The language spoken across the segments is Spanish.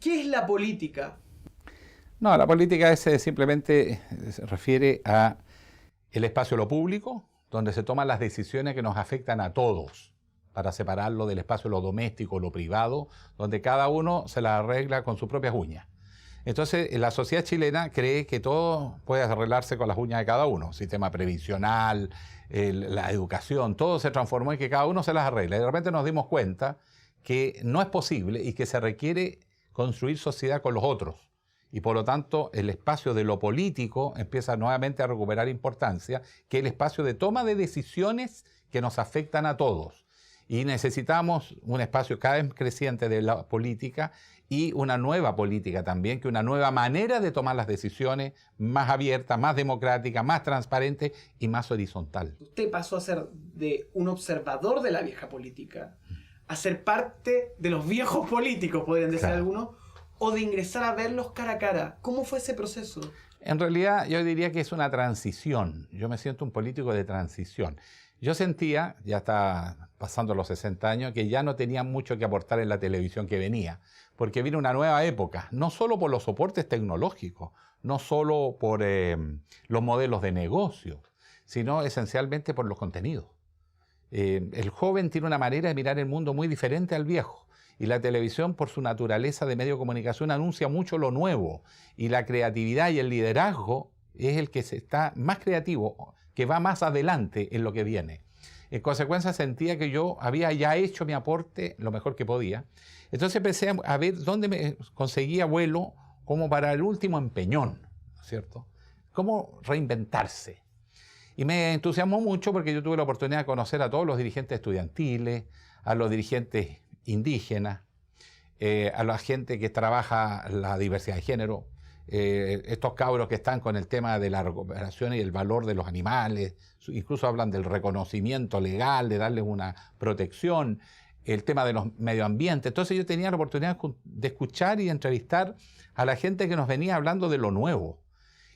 ¿Qué es la política? No, la política simplemente se refiere a el espacio de lo público, donde se toman las decisiones que nos afectan a todos, para separarlo del espacio de lo doméstico, lo privado, donde cada uno se la arregla con sus propias uñas. Entonces, la sociedad chilena cree que todo puede arreglarse con las uñas de cada uno. Sistema previsional, la educación, todo se transformó en que cada uno se las arregla. Y de repente nos dimos cuenta que no es posible y que se requiere construir sociedad con los otros. Y por lo tanto, el espacio de lo político empieza nuevamente a recuperar importancia, que es el espacio de toma de decisiones que nos afectan a todos. Y necesitamos un espacio cada vez creciente de la política y una nueva política también, que una nueva manera de tomar las decisiones más abierta, más democrática, más transparente y más horizontal. Usted pasó a ser de un observador de la vieja política a ser parte de los viejos políticos, podrían decir algunos, o de ingresar a verlos cara a cara. ¿Cómo fue ese proceso? En realidad yo diría que es una transición. Yo me siento un político de transición. Yo sentía, ya está pasando los 60 años, que ya no tenía mucho que aportar en la televisión que venía, porque viene una nueva época, no solo por los soportes tecnológicos, no solo por los modelos de negocio, sino esencialmente por los contenidos. El joven tiene una manera de mirar el mundo muy diferente al viejo. Y la televisión, por su naturaleza de medio de comunicación, anuncia mucho lo nuevo. Y la creatividad y el liderazgo es el que está más creativo, que va más adelante en lo que viene. En consecuencia, sentía que yo había ya hecho mi aporte lo mejor que podía. Entonces empecé a ver dónde me conseguía vuelo como para el último empeñón, ¿cierto? Cómo reinventarse. Y me entusiasmó mucho porque yo tuve la oportunidad de conocer a todos los dirigentes estudiantiles, a los dirigentes indígenas, a la gente que trabaja la diversidad de género, estos cabros que están con el tema de la recuperación y el valor de los animales, incluso hablan del reconocimiento legal, de darles una protección, el tema de los medio ambiente. Entonces yo tenía la oportunidad de escuchar y entrevistar a la gente que nos venía hablando de lo nuevo.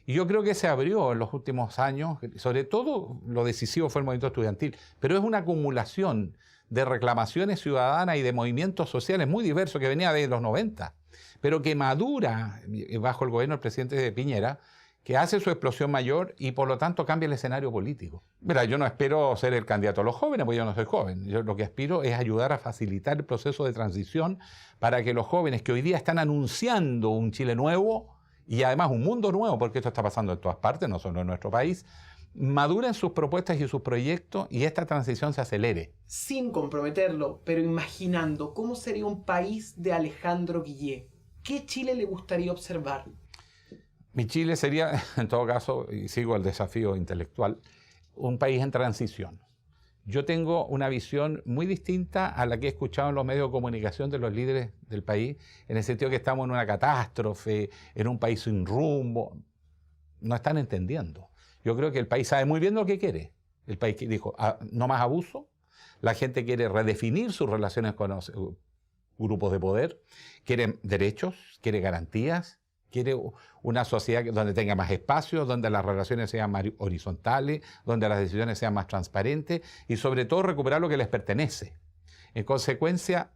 Y yo creo que se abrió en los últimos años, sobre todo lo decisivo fue el movimiento estudiantil, pero es una acumulación de reclamaciones ciudadanas y de movimientos sociales muy diversos que venía de los 90, pero que madura bajo el gobierno del presidente Piñera, que hace su explosión mayor y por lo tanto cambia el escenario político. Mira, yo no espero ser el candidato a los jóvenes, porque yo no soy joven. Yo lo que aspiro es ayudar a facilitar el proceso de transición para que los jóvenes que hoy día están anunciando un Chile nuevo y además un mundo nuevo, porque esto está pasando en todas partes, no solo en nuestro país, maduren sus propuestas y sus proyectos y esta transición se acelere. Sin comprometerlo, pero imaginando cómo sería un país de Alejandro Guillé, ¿qué Chile le gustaría observar? Mi Chile sería, en todo caso, y sigo el desafío intelectual, un país en transición. Yo tengo una visión muy distinta a la que he escuchado en los medios de comunicación de los líderes del país, en el sentido que estamos en una catástrofe, en un país sin rumbo. No están entendiendo. Yo creo que el país sabe muy bien lo que quiere. El país dijo, no más abuso. La gente quiere redefinir sus relaciones con los grupos de poder, quiere derechos, quiere garantías, quiere una sociedad donde tenga más espacio, donde las relaciones sean más horizontales, donde las decisiones sean más transparentes y sobre todo recuperar lo que les pertenece. En consecuencia,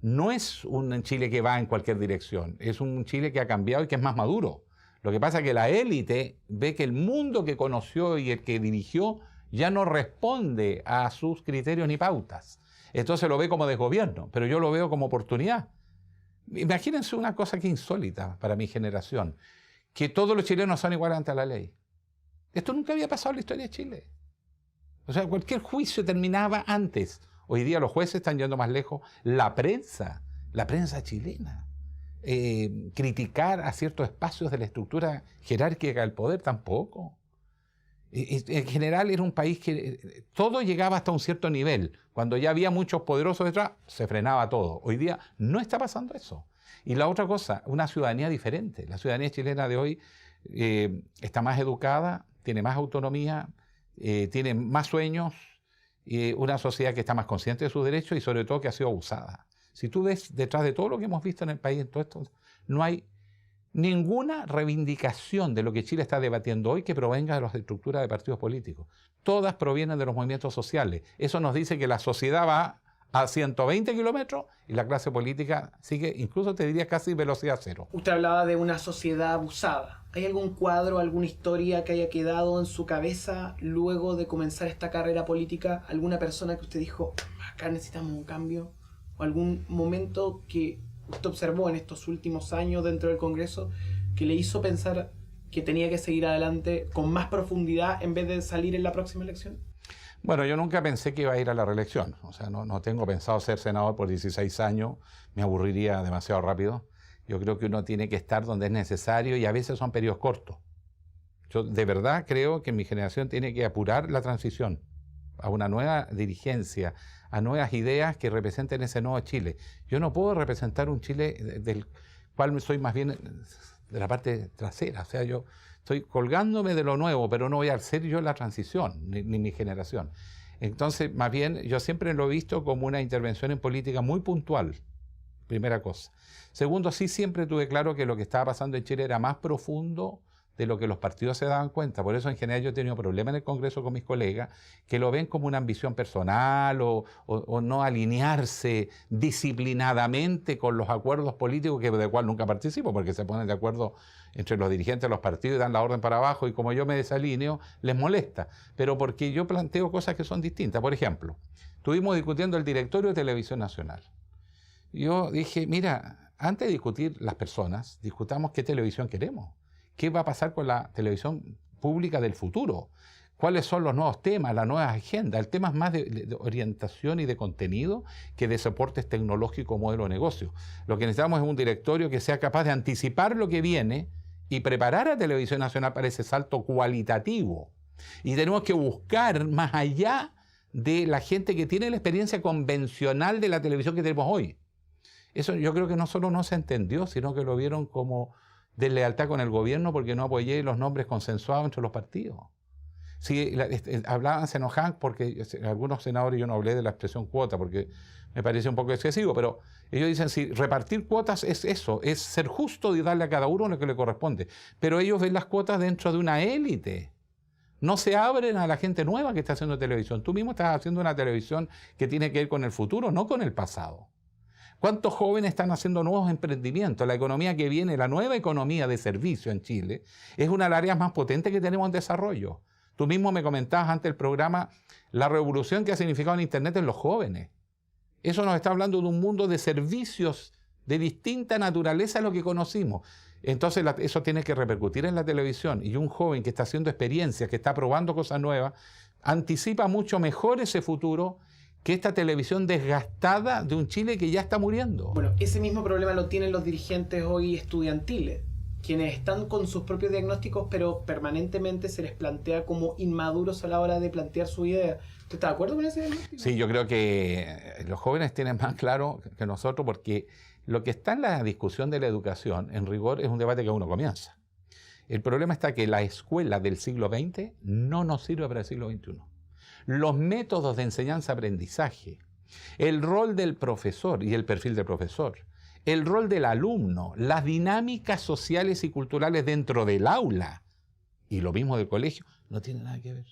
no es un Chile que va en cualquier dirección, es un Chile que ha cambiado y que es más maduro. Lo que pasa es que la élite ve que el mundo que conoció y el que dirigió ya no responde a sus criterios ni pautas. Entonces lo ve como desgobierno, pero yo lo veo como oportunidad. Imagínense una cosa que es insólita para mi generación, que todos los chilenos son iguales ante la ley. Esto nunca había pasado en la historia de Chile. O sea, cualquier juicio terminaba antes. Hoy día los jueces están yendo más lejos. La prensa chilena. Criticar a ciertos espacios de la estructura jerárquica del poder tampoco. En general era un país que todo llegaba hasta un cierto nivel. Cuando ya había muchos poderosos detrás, se frenaba todo. Hoy día no está pasando eso. Y la otra cosa, una ciudadanía diferente. La ciudadanía chilena de hoy está más educada, tiene más autonomía, tiene más sueños, una sociedad que está más consciente de sus derechos y sobre todo que ha sido abusada. Si tú ves detrás de todo lo que hemos visto en el país, en todo esto, no hay ninguna reivindicación de lo que Chile está debatiendo hoy que provenga de las estructuras de partidos políticos. Todas provienen de los movimientos sociales. Eso nos dice que la sociedad va a 120 kilómetros y la clase política sigue, incluso te diría casi velocidad cero. Usted hablaba de una sociedad abusada. ¿Hay algún cuadro, alguna historia que haya quedado en su cabeza luego de comenzar esta carrera política? ¿Alguna persona que usted dijo, acá necesitamos un cambio? ¿O algún momento que usted observó en estos últimos años dentro del Congreso que le hizo pensar que tenía que seguir adelante con más profundidad en vez de salir en la próxima elección? Bueno, yo nunca pensé que iba a ir a la reelección. O sea, no tengo pensado ser senador por 16 años. Me aburriría demasiado rápido. Yo creo que uno tiene que estar donde es necesario y a veces son periodos cortos. Yo de verdad creo que mi generación tiene que apurar la transición a una nueva dirigencia, a nuevas ideas que representen ese nuevo Chile. Yo no puedo representar un Chile del cual soy más bien de la parte trasera. O sea, yo estoy colgándome de lo nuevo, pero no voy a hacer yo la transición, ni mi generación. Entonces, más bien, yo siempre lo he visto como una intervención en política muy puntual, primera cosa. Segundo, sí siempre tuve claro que lo que estaba pasando en Chile era más profundo de lo que los partidos se daban cuenta. Por eso, en general, yo he tenido problemas en el Congreso con mis colegas que lo ven como una ambición personal o no alinearse disciplinadamente con los acuerdos políticos de cual nunca participo, porque se ponen de acuerdo entre los dirigentes de los partidos y dan la orden para abajo, y como yo me desalineo, les molesta. Pero porque yo planteo cosas que son distintas. Por ejemplo, estuvimos discutiendo el directorio de Televisión Nacional. Yo dije, mira, antes de discutir las personas, discutamos qué televisión queremos. ¿Qué va a pasar con la televisión pública del futuro? ¿Cuáles son los nuevos temas, las nuevas agendas? El tema es más de orientación y de contenido que de soportes tecnológicos, modelo de negocio. Lo que necesitamos es un directorio que sea capaz de anticipar lo que viene y preparar a Televisión Nacional para ese salto cualitativo. Y tenemos que buscar más allá de la gente que tiene la experiencia convencional de la televisión que tenemos hoy. Eso yo creo que no solo no se entendió, sino que lo vieron como deslealtad con el gobierno porque no apoyé los nombres consensuados entre los partidos. Sí, hablaban, se enojaban porque algunos senadores, yo no hablé de la expresión cuota porque me parece un poco excesivo, pero ellos dicen, si repartir cuotas es eso, es ser justo y darle a cada uno lo que le corresponde. Pero ellos ven las cuotas dentro de una élite. No se abren a la gente nueva que está haciendo televisión. Tú mismo estás haciendo una televisión que tiene que ver con el futuro, no con el pasado. ¿Cuántos jóvenes están haciendo nuevos emprendimientos? La economía que viene, la nueva economía de servicio en Chile, es una de las áreas más potentes que tenemos en desarrollo. Tú mismo me comentabas ante el programa la revolución que ha significado en Internet en los jóvenes. Eso nos está hablando de un mundo de servicios de distinta naturaleza a lo que conocimos. Entonces eso tiene que repercutir en la televisión. Y un joven que está haciendo experiencias, que está probando cosas nuevas, anticipa mucho mejor ese futuro que esta televisión desgastada de un Chile que ya está muriendo. Bueno, ese mismo problema lo tienen los dirigentes hoy estudiantiles, quienes están con sus propios diagnósticos, pero permanentemente se les plantea como inmaduros a la hora de plantear su idea. ¿Usted está de acuerdo con ese diagnóstico? Sí, yo creo que los jóvenes tienen más claro que nosotros, porque lo que está en la discusión de la educación, en rigor, es un debate que uno comienza. El problema está que la escuela del siglo XX no nos sirve para el siglo XXI. Los métodos de enseñanza-aprendizaje, el rol del profesor y el perfil del profesor, el rol del alumno, las dinámicas sociales y culturales dentro del aula y lo mismo del colegio, no tiene nada que ver.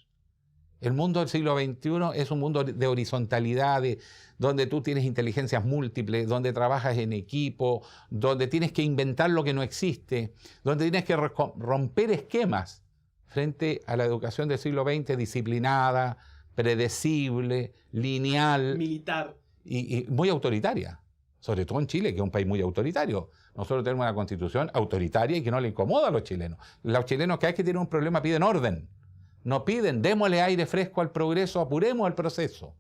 El mundo del siglo XXI es un mundo de horizontalidad, donde tú tienes inteligencias múltiples, donde trabajas en equipo, donde tienes que inventar lo que no existe, donde tienes que romper esquemas frente a la educación del siglo XX disciplinada, predecible, lineal. Militar. Y muy autoritaria. Sobre todo en Chile, que es un país muy autoritario. Nosotros tenemos una constitución autoritaria y que no le incomoda a los chilenos. Los chilenos cada vez que tienen un problema piden orden. No piden, démosle aire fresco al progreso, apuremos el proceso.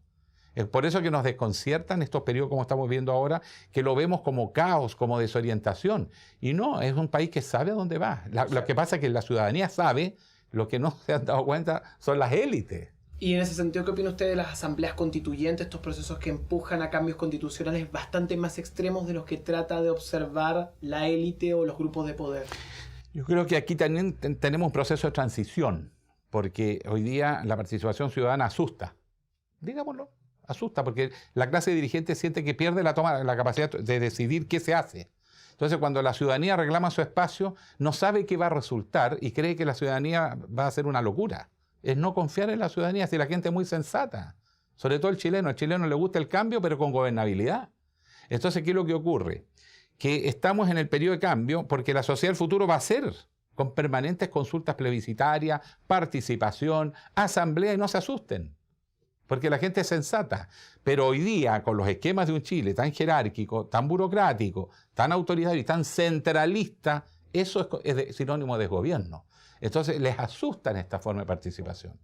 Es por eso que nos desconciertan estos periodos como estamos viendo ahora, que lo vemos como caos, como desorientación. Y no, es un país que sabe a dónde va. Lo que pasa es que la ciudadanía sabe, lo que no se han dado cuenta son las élites. Y en ese sentido, ¿qué opina usted de las asambleas constituyentes, estos procesos que empujan a cambios constitucionales bastante más extremos de los que trata de observar la élite o los grupos de poder? Yo creo que aquí también tenemos un proceso de transición, porque hoy día la participación ciudadana asusta. Digámoslo, asusta, porque la clase dirigente siente que pierde la capacidad de decidir qué se hace. Entonces, cuando la ciudadanía reclama su espacio, no sabe qué va a resultar y cree que la ciudadanía va a hacer una locura. Es no confiar en la ciudadanía, si la gente es muy sensata. Sobre todo el chileno. Al chileno le gusta el cambio, pero con gobernabilidad. Entonces, ¿qué es lo que ocurre? Que estamos en el periodo de cambio porque la sociedad del futuro va a ser con permanentes consultas plebiscitarias, participación, asamblea, y no se asusten, porque la gente es sensata. Pero hoy día, con los esquemas de un Chile tan jerárquico, tan burocrático, tan autoritario y tan centralista, eso es sinónimo de gobierno. Entonces les asustan esta forma de participación.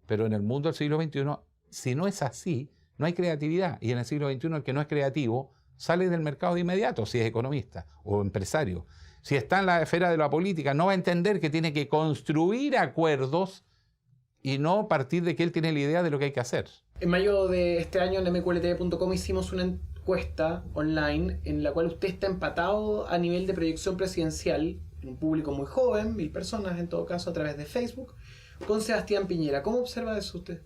Pero en el mundo del siglo XXI, si no es así, no hay creatividad. Y en el siglo XXI el que no es creativo sale del mercado de inmediato, si es economista o empresario. Si está en la esfera de la política, no va a entender que tiene que construir acuerdos y no partir de que él tiene la idea de lo que hay que hacer. En mayo de este año en mqltv.com hicimos una encuesta online en la cual usted está empatado a nivel de proyección presidencial en un público muy joven, 1000 personas en todo caso a través de Facebook, con Sebastián Piñera. ¿Cómo observa eso usted?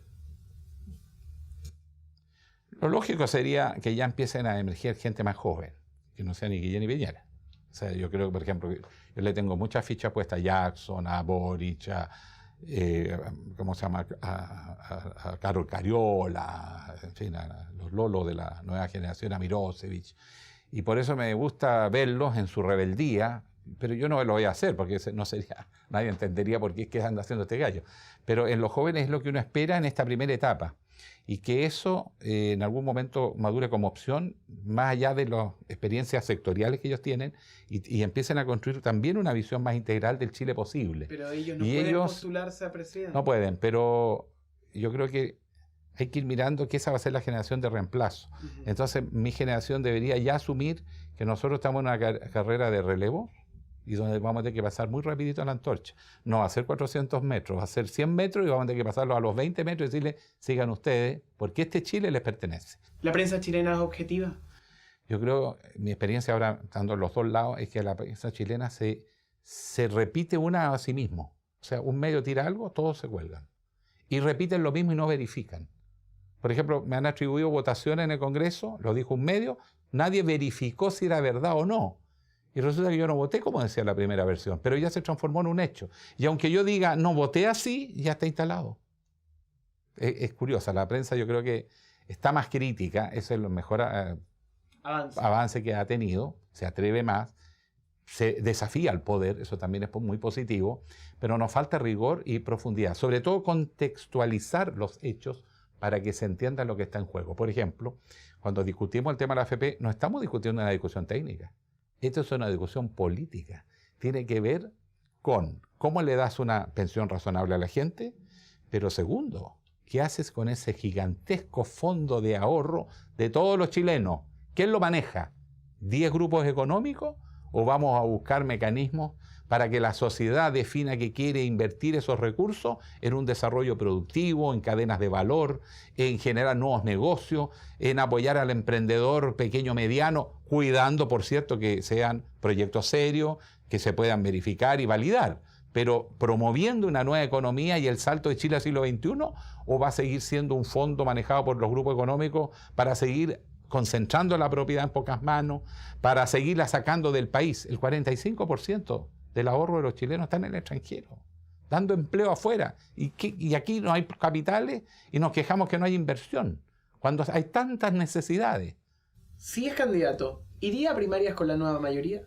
Lo lógico sería que ya empiecen a emerger gente más joven, que no sea ni Guillén ni Piñera. O sea, yo creo que, por ejemplo, yo le tengo muchas fichas puestas a Jackson, a Boric, ¿cómo se llama? A Carol Cariola, en fin, a los lolos de la nueva generación, a Mirosevic. Y por eso me gusta verlos en su rebeldía, pero yo no lo voy a hacer, porque no sería, nadie entendería por qué es que anda haciendo este gallo. Pero en los jóvenes es lo que uno espera en esta primera etapa. Y que eso en algún momento madure como opción, más allá de las experiencias sectoriales que ellos tienen, y empiecen a construir también una visión más integral del Chile posible. Pero ellos no pueden postularse a presidente. No pueden, pero yo creo que hay que ir mirando que esa va a ser la generación de reemplazo. Entonces mi generación debería ya asumir que nosotros estamos en una carrera de relevo, y donde vamos a tener que pasar muy rapidito la antorcha. No va a ser 400 metros, va a ser 100 metros y vamos a tener que pasarlo a los 20 metros y decirle, sigan ustedes, porque este Chile les pertenece. ¿La prensa chilena es objetiva? Yo creo, mi experiencia ahora, estando en los dos lados, es que la prensa chilena se repite una a sí mismo. O sea, un medio tira algo, todos se cuelgan. Y repiten lo mismo y no verifican. Por ejemplo, me han atribuido votaciones en el Congreso, lo dijo un medio, nadie verificó si era verdad o no. Y resulta que yo no voté como decía la primera versión, pero ya se transformó en un hecho. Y aunque yo diga, no voté así, ya está instalado. Es curiosa, la prensa yo creo que está más crítica, ese es el mejor avance que ha tenido, se atreve más, se desafía al poder, eso también es muy positivo, pero nos falta rigor y profundidad, sobre todo contextualizar los hechos para que se entienda lo que está en juego. Por ejemplo, cuando discutimos el tema de la AFP, no estamos discutiendo una discusión técnica. Esto es una discusión política. Tiene que ver con cómo le das una pensión razonable a la gente, pero segundo, ¿qué haces con ese gigantesco fondo de ahorro de todos los chilenos? ¿Quién lo maneja? ¿10 grupos económicos? ¿O vamos a buscar mecanismos para que la sociedad defina que quiere invertir esos recursos en un desarrollo productivo, en cadenas de valor, en generar nuevos negocios, en apoyar al emprendedor pequeño mediano, cuidando, por cierto, que sean proyectos serios, que se puedan verificar y validar, pero promoviendo una nueva economía y el salto de Chile al siglo XXI, o va a seguir siendo un fondo manejado por los grupos económicos para seguir concentrando la propiedad en pocas manos, para seguirla sacando del país? El 45% del ahorro de los chilenos está en el extranjero, dando empleo afuera. Y aquí no hay capitales y nos quejamos que no hay inversión, cuando hay tantas necesidades. Si es candidato, ¿iría a primarias con la nueva mayoría?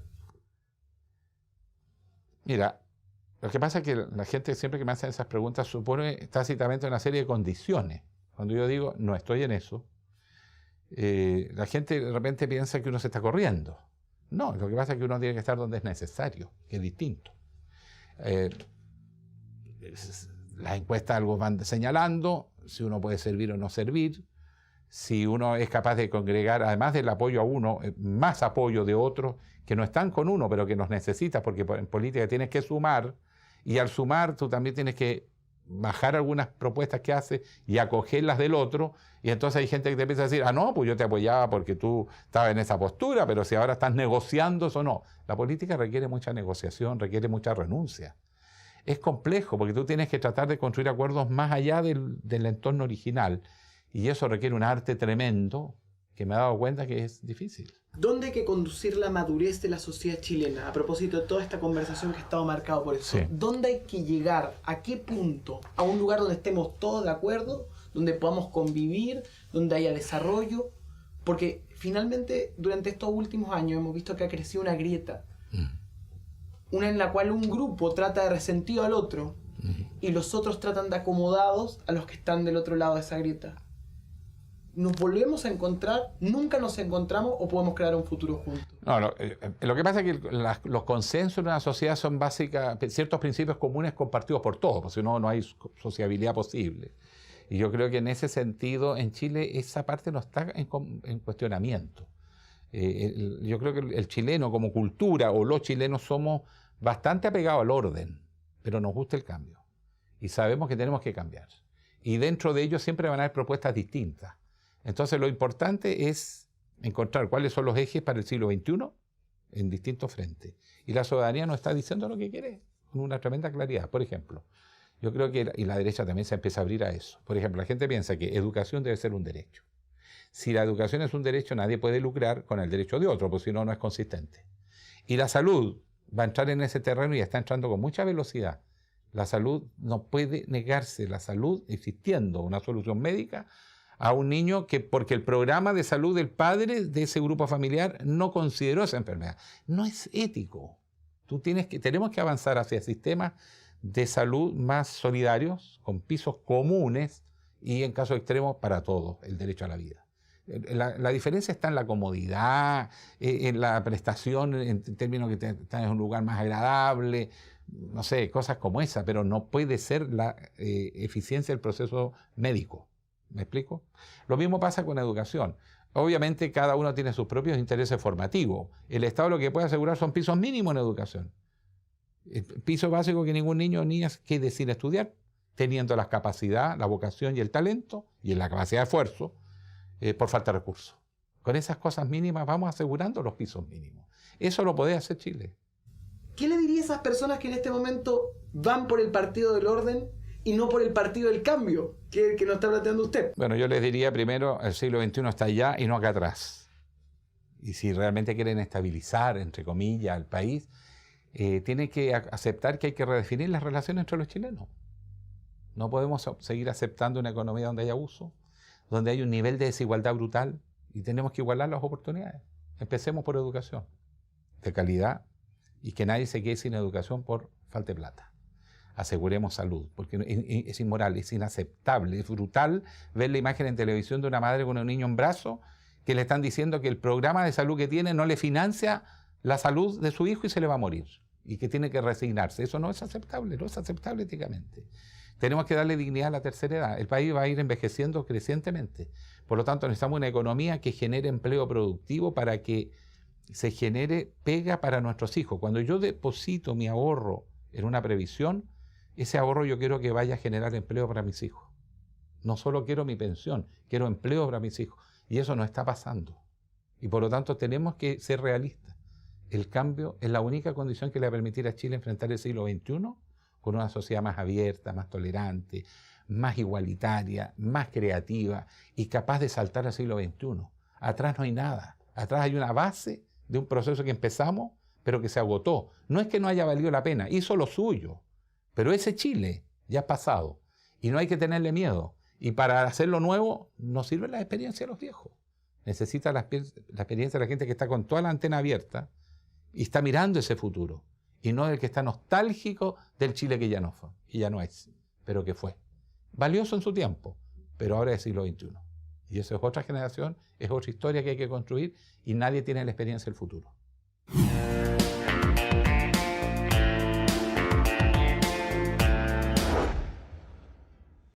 Mira, lo que pasa es que la gente siempre que me hace esas preguntas supone tácitamente una serie de condiciones. Cuando yo digo, no estoy en eso, la gente de repente piensa que uno se está corriendo. No, lo que pasa es que uno tiene que estar donde es necesario, que es distinto. Las encuestas algo van señalando si uno puede servir o no servir, si uno es capaz de congregar, además del apoyo a uno, más apoyo de otros que no están con uno, pero que nos necesitas, porque en política tienes que sumar, y al sumar tú también tienes que bajar algunas propuestas que haces y acogerlas del otro, y entonces hay gente que te empieza a decir, no, pues yo te apoyaba porque tú estabas en esa postura, pero si ahora estás negociando, eso no. La política requiere mucha negociación, requiere mucha renuncia. Es complejo porque tú tienes que tratar de construir acuerdos más allá del entorno original, y eso requiere un arte tremendo que me he dado cuenta que es difícil. ¿Dónde hay que conducir la madurez de la sociedad chilena? A propósito de toda esta conversación que ha estado marcado por eso. Sí. ¿Dónde hay que llegar? ¿A qué punto? ¿A un lugar donde estemos todos de acuerdo? donde podamos convivir, donde haya desarrollo, porque finalmente durante estos últimos años hemos visto que ha crecido una grieta, una en la cual un grupo trata de resentido al otro y los otros tratan de acomodados a los que están del otro lado de esa grieta. ¿Nos volvemos a encontrar? ¿Nunca nos encontramos o podemos crear un futuro juntos? No, lo que pasa es que los consensos en una sociedad son básicas, ciertos principios comunes compartidos por todos, porque si no, no hay sociabilidad posible. Y yo creo que en ese sentido, en Chile, esa parte no está en cuestionamiento. Yo creo que el chileno como cultura, o los chilenos, somos bastante apegados al orden, pero nos gusta el cambio. Y sabemos que tenemos que cambiar. Y dentro de ello siempre van a haber propuestas distintas. Entonces lo importante es encontrar cuáles son los ejes para el siglo XXI en distintos frentes. Y la ciudadanía nos está diciendo lo que quiere, con una tremenda claridad. Por ejemplo, yo creo que y la derecha también se empieza a abrir a eso. Por ejemplo, la gente piensa que educación debe ser un derecho. Si la educación es un derecho, nadie puede lucrar con el derecho de otro, porque si no, no es consistente. Y la salud va a entrar en ese terreno y está entrando con mucha velocidad. La salud no puede negarse, la salud existiendo una solución médica a un niño que porque el programa de salud del padre de ese grupo familiar no consideró esa enfermedad. No es ético. Tenemos que avanzar hacia sistemas de salud más solidarios, con pisos comunes y en casos extremos para todos, el derecho a la vida. La diferencia está en la comodidad, en la prestación, en términos que estás en un lugar más agradable, no sé, cosas como esa, pero no puede ser la eficiencia del proceso médico. ¿Me explico? Lo mismo pasa con educación. Obviamente cada uno tiene sus propios intereses formativos. El Estado lo que puede asegurar son pisos mínimos en educación. El piso básico que ningún niño o niña quede sin estudiar, teniendo la capacidad, la vocación y el talento, y la capacidad de esfuerzo, por falta de recursos. Con esas cosas mínimas vamos asegurando los pisos mínimos. Eso lo puede hacer Chile. ¿Qué le diría a esas personas que en este momento van por el partido del orden y no por el partido del cambio que nos está planteando usted? Bueno, yo les diría primero, el siglo XXI está allá y no acá atrás. Y si realmente quieren estabilizar, entre comillas, el país, tienen que aceptar que hay que redefinir las relaciones entre los chilenos. No podemos seguir aceptando una economía donde hay abuso, donde hay un nivel de desigualdad brutal, y tenemos que igualar las oportunidades. Empecemos por educación de calidad y que nadie se quede sin educación por falta de plata. Aseguremos salud, porque es inmoral, es inaceptable, es brutal ver la imagen en televisión de una madre con un niño en brazos que le están diciendo que el programa de salud que tiene no le financia la salud de su hijo y se le va a morir y que tiene que resignarse. Eso no es aceptable, no es aceptable éticamente. Tenemos que darle dignidad a la tercera edad. El país va a ir envejeciendo crecientemente. Por lo tanto, necesitamos una economía que genere empleo productivo para que se genere pega para nuestros hijos. Cuando yo deposito mi ahorro en una previsión, ese ahorro yo quiero que vaya a generar empleo para mis hijos. No solo quiero mi pensión, quiero empleo para mis hijos. Y eso no está pasando. Y por lo tanto tenemos que ser realistas. El cambio es la única condición que le va a permitir a Chile enfrentar el siglo XXI con una sociedad más abierta, más tolerante, más igualitaria, más creativa y capaz de saltar al siglo XXI. Atrás no hay nada. Atrás hay una base de un proceso que empezamos, pero que se agotó. No es que no haya valido la pena, hizo lo suyo. Pero ese Chile ya ha pasado y no hay que tenerle miedo. Y para hacerlo nuevo no sirve la experiencia de los viejos. Necesita la experiencia de la gente que está con toda la antena abierta y está mirando ese futuro. Y no el que está nostálgico del Chile que ya no fue, y ya no es, pero que fue. Valioso en su tiempo, pero ahora es siglo XXI. Y eso es otra generación, es otra historia que hay que construir y nadie tiene la experiencia del futuro.